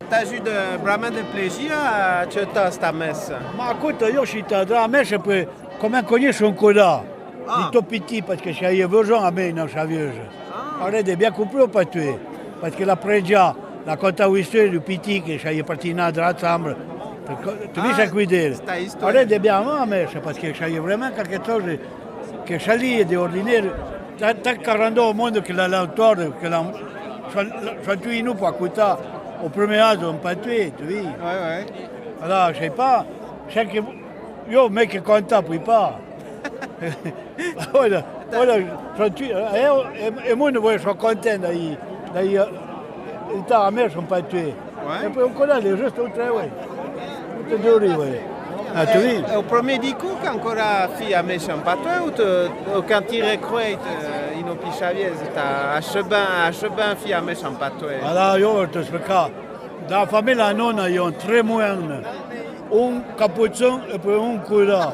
T'as eu vraiment de plaisir à accettare sta messa? Ma ascolta, io ci da a me sempre come conosco ancora. Ah. Di toppiti perché c'è io vedo a me non c'avevo. Allora è bien compris pas tu perché la pregia la conta wisser du piti che c'è partina dalla zambra. Tu mi sai guidare. sta storia. Allora è bien a me perché c'è vraiment quelque chose che c'è lì di ordinaire. Tant 40 au monde que l'autore que la soit tu nous pour écouter au premier âge on pas tué, tu vois. Ouais. Alors, je sais pas, chaque yo mec est content puis pas. Voilà, et moi je suis content d'ailleurs. D'ailleurs, il t'a amené son pas tué. Ouais. Et puis on connaît les gestes au travail. Tout est dur, oui. Ah, tu vois. È il primo dico che ancora fia messo un patto o quand tu recruit in Opichaviese a Cheban fia messo un patto. Alors, yo, te explica. Dans la famille, la nonna, ils ont très moyen. Un capuchon et puis un couleur.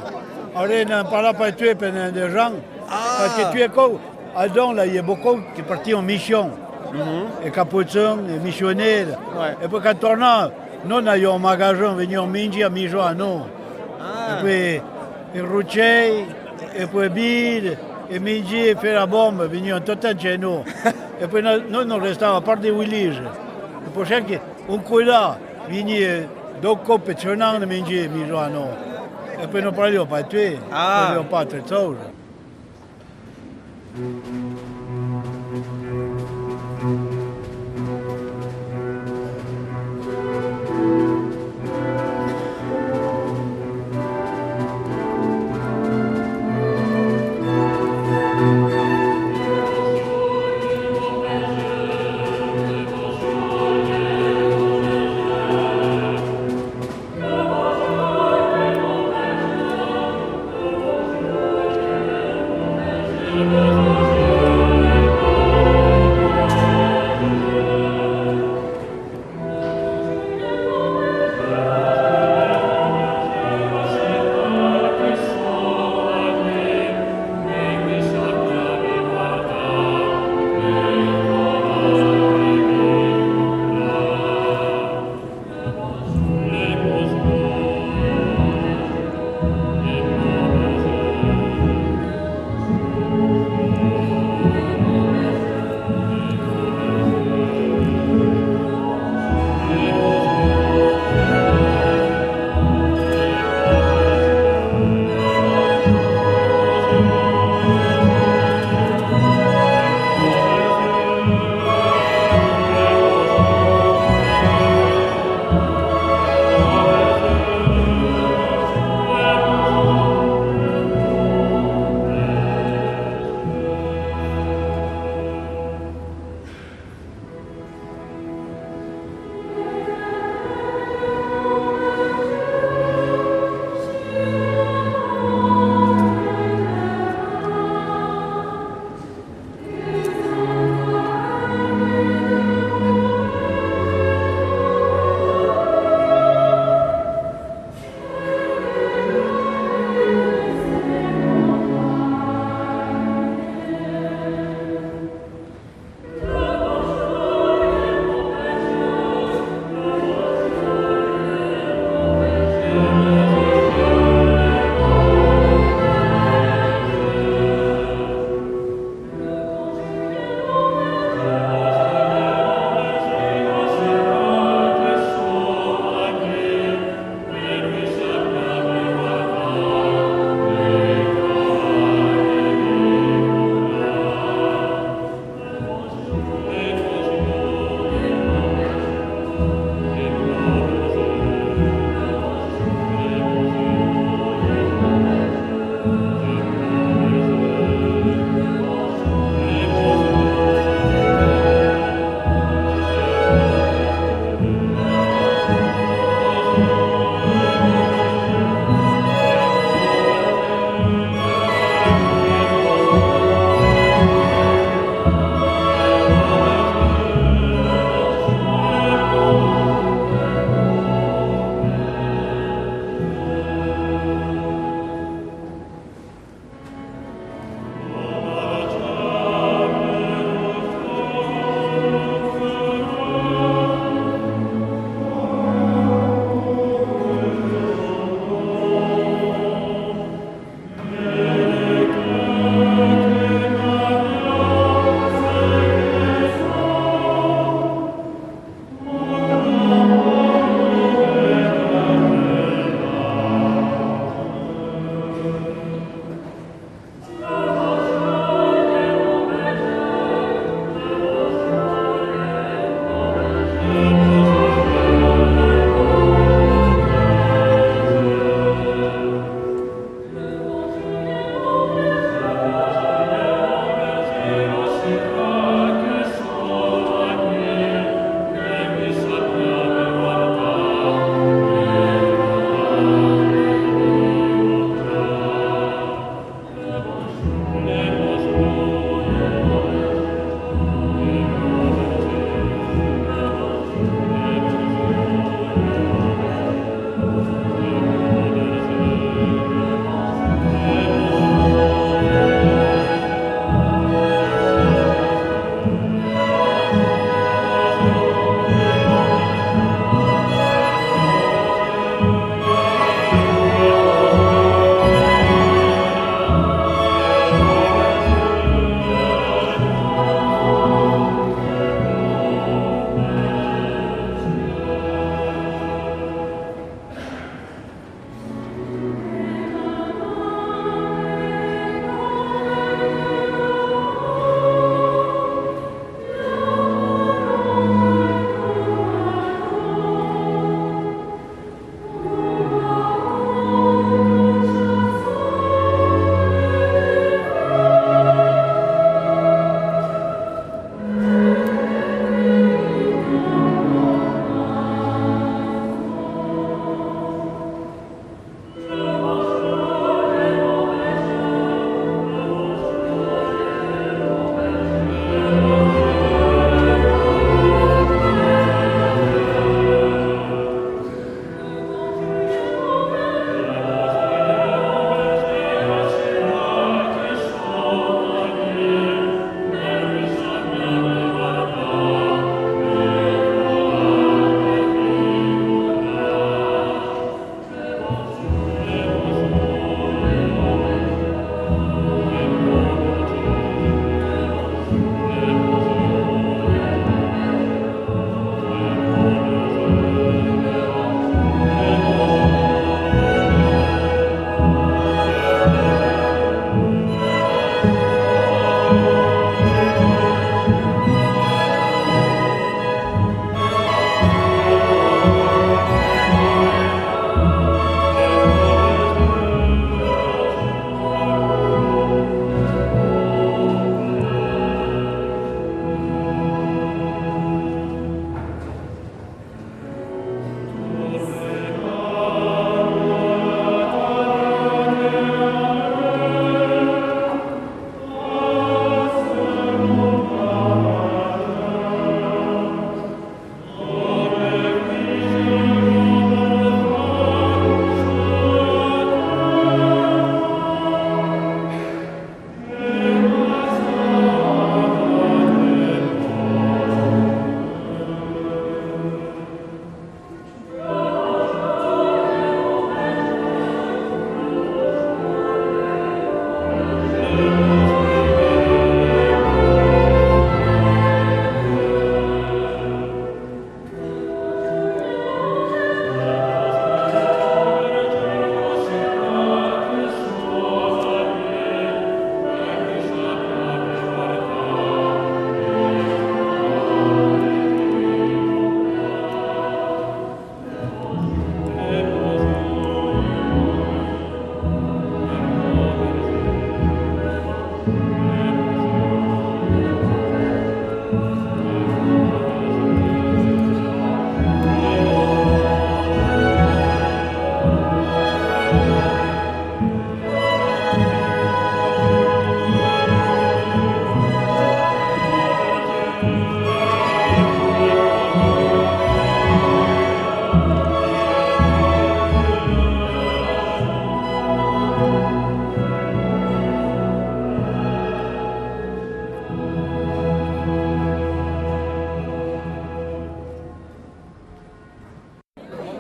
Alors, on n'a pas pas tué pendant des gens. Parce que tu es quoi? Adon, là, il y a beaucoup qui sont partis en mission. Et capuchon, et missionnaires. Ouais. Et puis quand on a, nous, on a eu un magasin, venu en Minji, à Mijo, à nous. Et puis, il routier, et puis bide, et Minji, et fait la bombe, venu en tout temps chez nous. Et puis, nous restons à part des villages. Et puis, chaque, un coup là, venu, deux copes, et un an de Minji, Mijo, à nous. Et puis, nous ne parlions pas tuer. Nous ne parlions pas de choses. Thank you.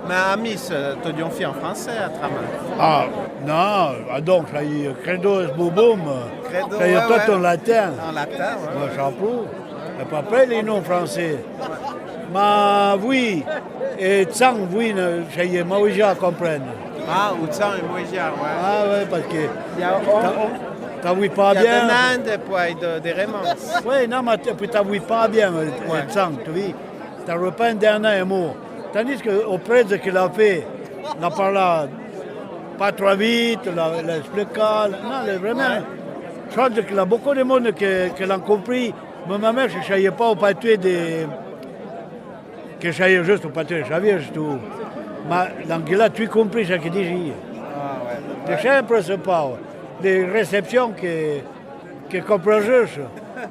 Mais à Miss, tu as fait en français à Traman. Ah, non, donc, ça y est, credo es bubum. Credo, Ça y est, ouais, tout ouais. en latin. En latin, ouais. Moi, chapeau. Et pas près les noms français. Mais oui, et Tsang, oui, ça y est, moi, oui, je comprends. Ah, Outsan et Moïsia, ouais. Ah, ouais, parce que Il y a t'as oui pas il y a bien. de Nande, puis de Rémance. Oui, non, mais t'as oui pas bien, Tsang, tu vois. T'as repris un dernier mot. Tandis qu'au prêtre qu'il a fait, il a parlé pas trop vite, il a expliqué. Non, vraiment, je pense qu'il y a beaucoup de monde qui l'ont compris. Mais ma mère, je ne savais pas au pâté de. Que je savais juste au pâté de Xavier, tout. Mais l'anglais, tu as compris ce qu'il dit. Ah, ouais. C'est simple, c'est pas. Des réceptions que comprends juste.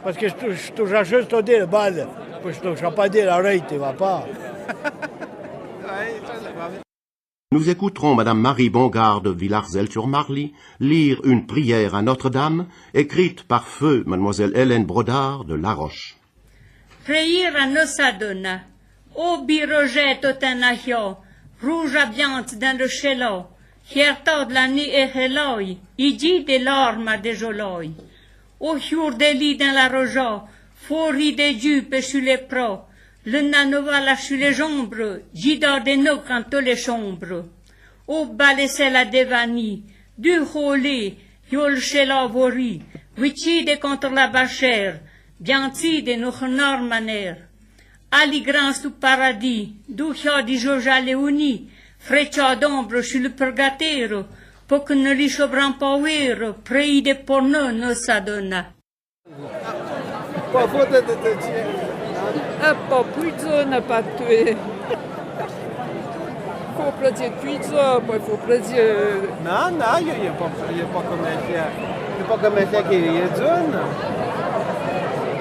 Parce que je touche juste au le bal. Parce que je ne pas dire l'arrêt, tu ne vas pas. Nous écouterons Madame Marie Bongard de Villarzel-sur-Marly lire une prière à Notre-Dame, écrite par feu Mademoiselle Hélène Brodard de La Roche. Prière à Nossa Donna. Ô biroget totenahio, rouge abiante dans le chelo, hierta de la ni eheloi, igi de l'orma de joloi. Ô jour de lit dans la roja, fori de jupe sur les pros, le nanova la sur les jambes, gida de no canto les chambres. Ô balesse la devani, du holé, yol chela vori, vicide contre la bachère, bianti de nos normaner. Ali grand stu paradis, duccia di Giorgia Leoni, freccia d'ombre sur le purgatero, pour que ne li sobran pauero, prei de porno no s'adonna. Pas faute de te tuer. Pas puizo n'a pas tué. Faut plaisir puizo, poi faut plaisir. Non, non, il n'y a pas comme un chien. Il n'y a pas comme un chien qui est jeune.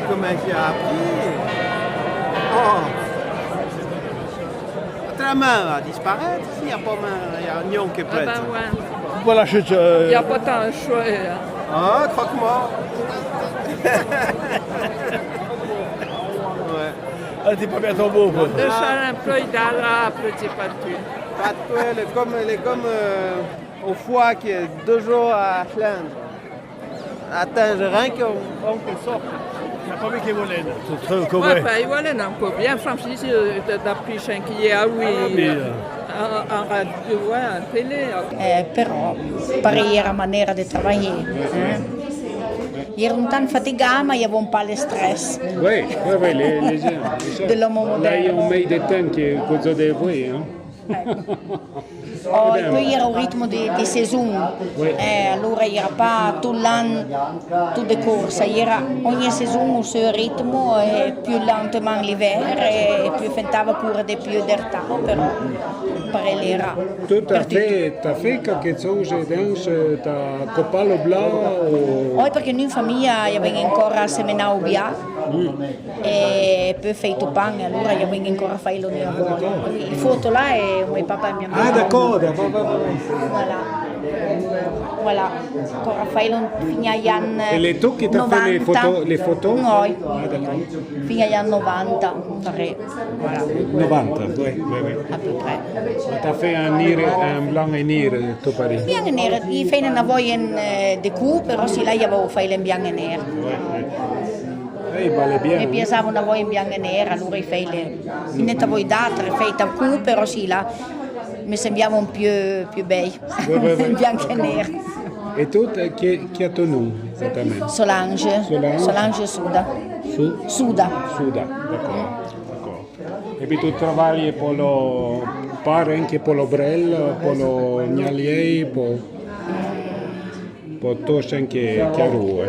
Comme un chien appris. Oh! Votre main va disparaître s'il n'y a pas il y a un nion qui est Ah prêt. ben ouais. Voilà, je Il n'y a pas tant de choix. Hein. Ah, croque-moi! Ouais. Ah, t'es pas bien ton beau, quoi. De chalin pleuille d'ara, petit pas tué. Pas de toi, elle est comme au foie qui est 2 jours à Flandre. Attends, je rien qu'on sorte. Il n'y a pas mis qui volait. C'est très Ouais, correct. ben, voilà, un peu bien franchi d'après Chinquier, ah oui. En radio, ouais, en télé. Però pare era maniera di lavorare. Ero un tanto fatigata, ma avevo un po' di stress. Oui, les gens. De l'homme moderne. Là, ils ont mis des temps que vous avez vu, hein. E poi era un ritmo di stagione, allora era pas tutto l'anno, tutte corse, era ogni stagione il suo ritmo, e più lentement l'hiver e più fentava cura di più d'ertà, però pare era. Tu as fait quelque chose dans ta copalo blanc ou... Poi perché noi in famiglia abbiamo ancora seminato via e poi fatto pane, allora abbiamo ancora fatto il lavoro. Il foto là è mio papà e mia mamma. Ah, d'accord. Voilà. Ancora fatto fino agli anni 90. Et les tout qui t'as fait les photos? Noi. Ah, d'accord. Fino agli anni 90, pare. Voilà. 90, oui. À peu près. Tu as fait un blanc et nero, tout Paris. Bianco e nero, i fai una voglia di cu, però sì, lei avevo fatto in bianco e nero. Il vale bien. Mi piaceva una voglia in bianco e nero, allora i fai le... Non avevo dato, fatta cu, però sì, là mi sembravano più bei, in bianco e nero. Et tout, qui a ton nom, exactement? Solange. Solange Suda. Suda. D'accord. Et puis tu travailles pour le pare anche pour le Brel, pour le Gnalier, pour tout ce qui è chiaro.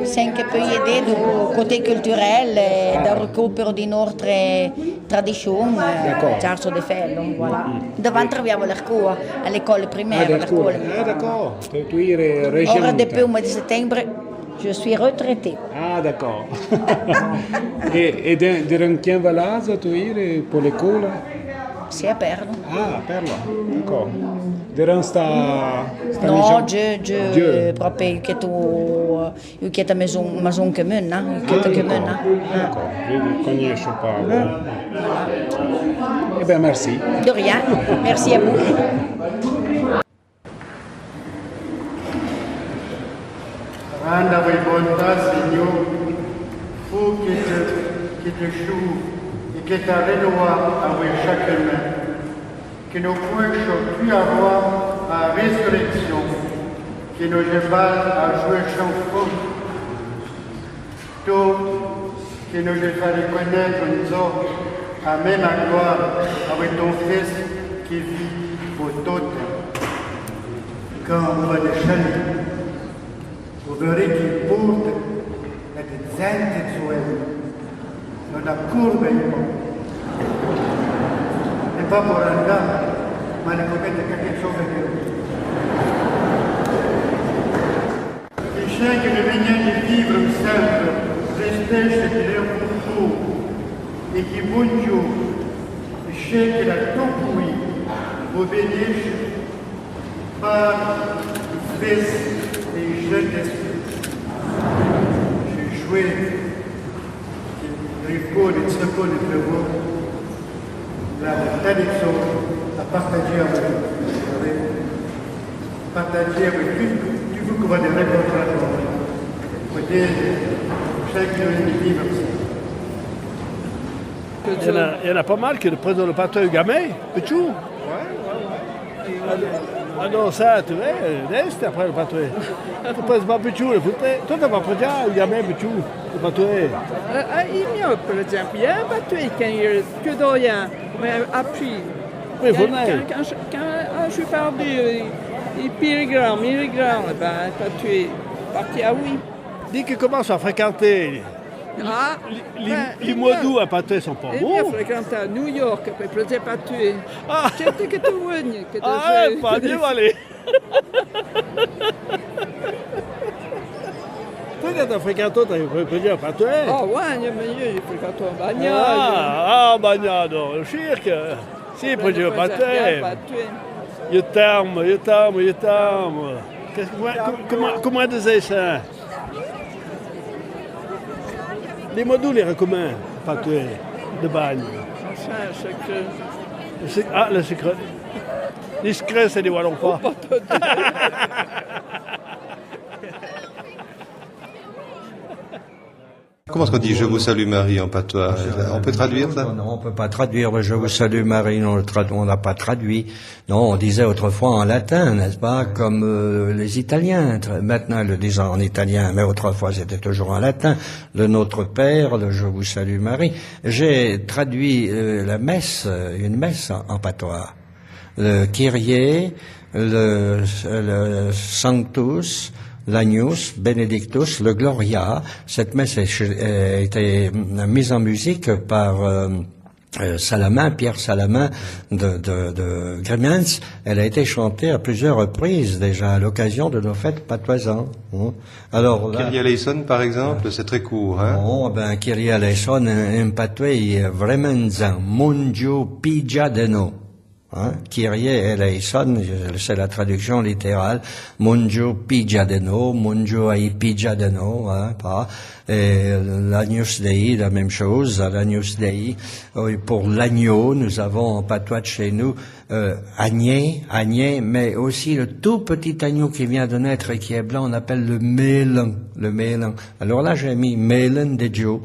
Se anche poi idee del côté culturel, del recupero di nostre tradizioni, Ciarcio de Fello, voilà. Davanti troviamo l'arcoa, all'école primaire, l'arcoa. Ah d'accord, tu eri régionale. Ora depuis le mois de septembre, je suis retraitée. Ah d'accord. Et dans quel village tu eri pour l'école? Sì, a Perlo. Ah, Perlo, d'accord. Deran sta No, je proprio che tu che ta maison commune, che ta commune. D'accord, je ne connais pas. Eh bien, merci. De rien. Merci à vous. Rende avec bonté, Seigneur, pour que te joue et que te renoie avec chaque main, que nous puissions plus avoir à résurrection, que nous ébats à jouer chanson, tout, que nous fasse connaître nous autres, à même à gloire avec ton Fils qui vit pour toutes. Quand on va de chalut, vous verrez qu'il porte la zente suelle, non la courbe n'est pas pour un dame, mais il faut mettre quelque chose de les chiens qui venaient de vivre simple, restaient chez leur couteau, et qui bonjour, le chien qui l'a tout pourri, vous bénisse par le Fils et jeune esprit. J'ai joué le ricot, le secours, le prévôt, la tradition à partager avec tout vous que vous allez rencontrer. Peut-être chacun de vivre il y en a pas mal qui représentent le patrouille gamin, Pichou. Ah non, ça, tu vois, c'était après le patrouille. Tu ne prends pas Pichou, le foutais. Toi, tu n'as pas pris le gamin, Pichou, le patrouille. Il y a, par exemple, il y a un patrouille que de rien, mais appris. Oui, vous quand je suis parti, il périgramme, ben, patrouille, parti à oui. Dis qu'il commence à fréquenter. Les mois d'août à Patouille sont pas bons. Il a fréquenté à New York, après il faisait Patouille. C'était que tu vois. Ah, pas bien, allez. Toi, quand tu as fréquenté, tu as fréquenté à Patouille. Ah, ouais, il fréquenté à Bagnade. Ah, Bagnade, je suis sûr que si, il fréquenté à Patouille. Je t'aime. Comment disais ça? Les modules les recommandent, Patouille, de bagne. Ah, le secret. Les secrets, c'est des wallons pas. Comment est-ce qu'on dit « Je vous salue Marie » en patois? On peut traduire ça? Non, on peut pas traduire « Je vous salue Marie », on n'a pas traduit. Non, on disait autrefois en latin, n'est-ce pas, comme les Italiens. Maintenant, ils le disent en italien, mais autrefois c'était toujours en latin. Le Notre Père, le « Je vous salue Marie ». J'ai traduit la messe, une messe en patois. Le Kyrie, le Sanctus, l'Agnus, Benedictus, le Gloria. Cette messe a été mise en musique par Salamin, Pierre Salamin de Grémiens. Elle a été chantée à plusieurs reprises déjà à l'occasion de nos fêtes patoisannes. Alors là, Kyrie eleison, par exemple, c'est très court, hein? Oh, ben Kyrie eleison, un patois vraiment Mondio pigia de no. Kyrie eleison, c'est la traduction littérale. Monjo pigiadeno, monjo ai pigiadeno, pas. Et l'Agnus Dei, la même chose, l'Agnus Dei. Pour l'agneau, nous avons en patois de chez nous, agné, mais aussi le tout petit agneau qui vient de naître et qui est blanc, on appelle le mélon. Alors là, j'ai mis mélon de Dieu.